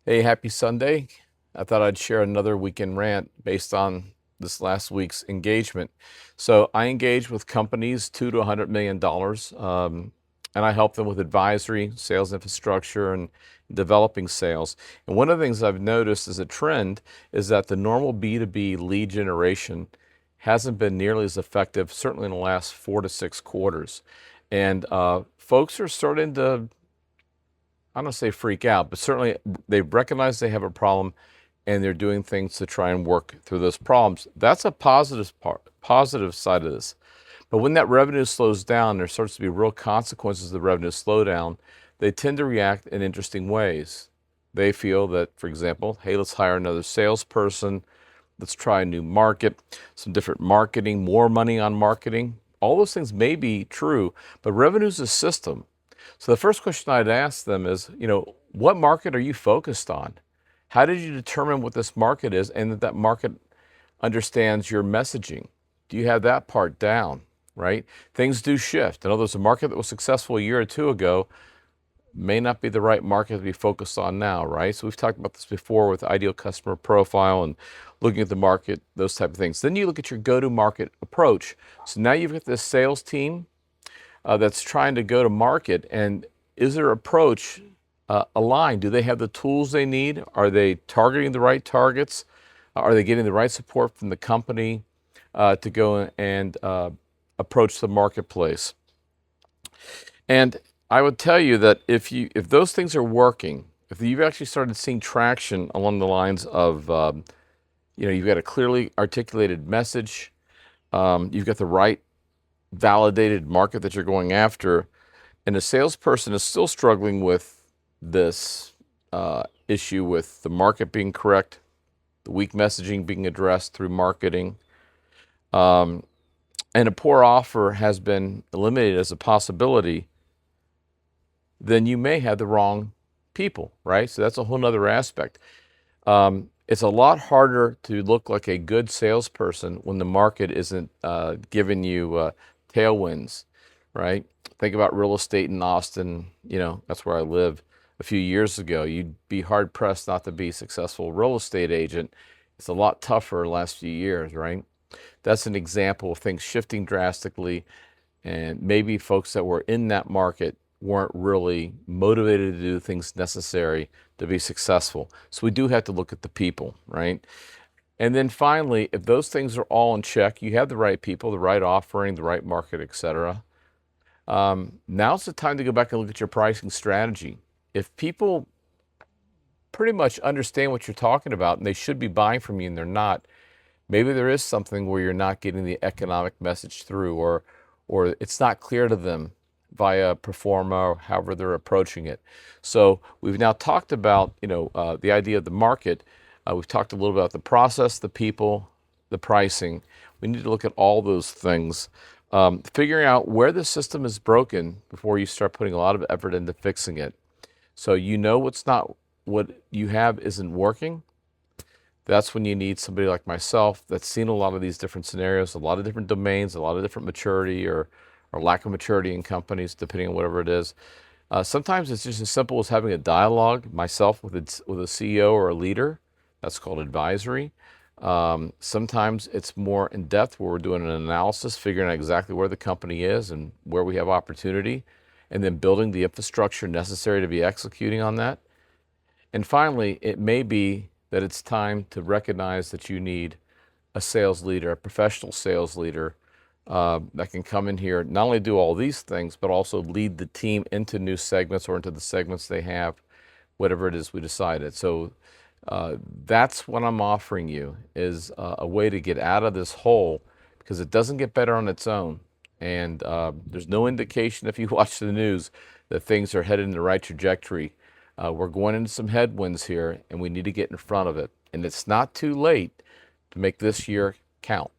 Hey, happy Sunday. I thought I'd share another weekend rant based on this last week's engagement. So I engage with companies $2 to $100 million, and I help them with advisory, sales infrastructure, and developing sales. And one of the things I've noticed as a trend is that the normal B2B lead generation hasn't been nearly as effective, certainly in the last 4 to 6 quarters. And folks are starting to, I don't say freak out, but certainly they recognize they have a problem and they're doing things to try and work through those problems. That's a positive side of this. But when that revenue slows down, there starts to be real consequences of the revenue slowdown. They tend to react in interesting ways. They feel that, for example, hey, let's hire another salesperson. Let's try a new market, some different marketing, more money on marketing. All those things may be true, but revenue is a system. So the first question I'd ask them is, what market are you focused on? How did you determine what this market is and that that market understands your messaging? Do you have that part down, right? Things do shift. In other words, a market that was successful a year or two ago may not be the right market to be focused on now, right? So we've talked about this before with ideal customer profile and looking at the market, those type of things. Then you look at your go-to-market approach. So now you've got this sales team that's trying to go to market, and is their approach aligned? Do they have the tools they need? Are they targeting the right targets? Are they getting the right support from the company to go and approach the marketplace? And I would tell you that if those things are working, if you've actually started seeing traction along the lines of you've got a clearly articulated message, you've got the right validated market that you're going after, and the salesperson is still struggling with this issue with the market being correct, the weak messaging being addressed through marketing, and a poor offer has been eliminated as a possibility, then you may have the wrong people, right? So that's a whole nother aspect. It's a lot harder to look like a good salesperson when the market isn't giving you tailwinds, right? Think about real estate in Austin. That's where I live. A few years ago, you'd be hard pressed not to be a successful real estate agent. It's a lot tougher the last few years, right? That's an example of things shifting drastically, and maybe folks that were in that market weren't really motivated to do things necessary to be successful. So we do have to look at the people, right? And then finally, if those things are all in check, you have the right people, the right offering, the right market, etc. Now's the time to go back and look at your pricing strategy. If people pretty much understand what you're talking about and they should be buying from you and they're not, maybe there is something where you're not getting the economic message through, or it's not clear to them via performa or however they're approaching it. So we've now talked about the idea of the market. We've talked a little about the process, the people, the pricing. We need to look at all those things, figuring out where the system is broken before you start putting a lot of effort into fixing it. So what you have isn't working. That's when you need somebody like myself that's seen a lot of these different scenarios, a lot of different domains, a lot of different maturity or lack of maturity in companies, depending on whatever it is. Sometimes it's just as simple as having a dialogue, myself with a CEO or a leader. That's called advisory. Sometimes it's more in depth where we're doing an analysis, figuring out exactly where the company is and where we have opportunity, and then building the infrastructure necessary to be executing on that. And finally, it may be that it's time to recognize that you need a sales leader, a professional sales leader that can come in here, not only do all these things, but also lead the team into new segments or into the segments they have, whatever it is we decided. So that's what I'm offering you is a way to get out of this hole, because it doesn't get better on its own. And there's no indication, if you watch the news, that things are headed in the right trajectory. We're going into some headwinds here, and we need to get in front of it. And it's not too late to make this year count.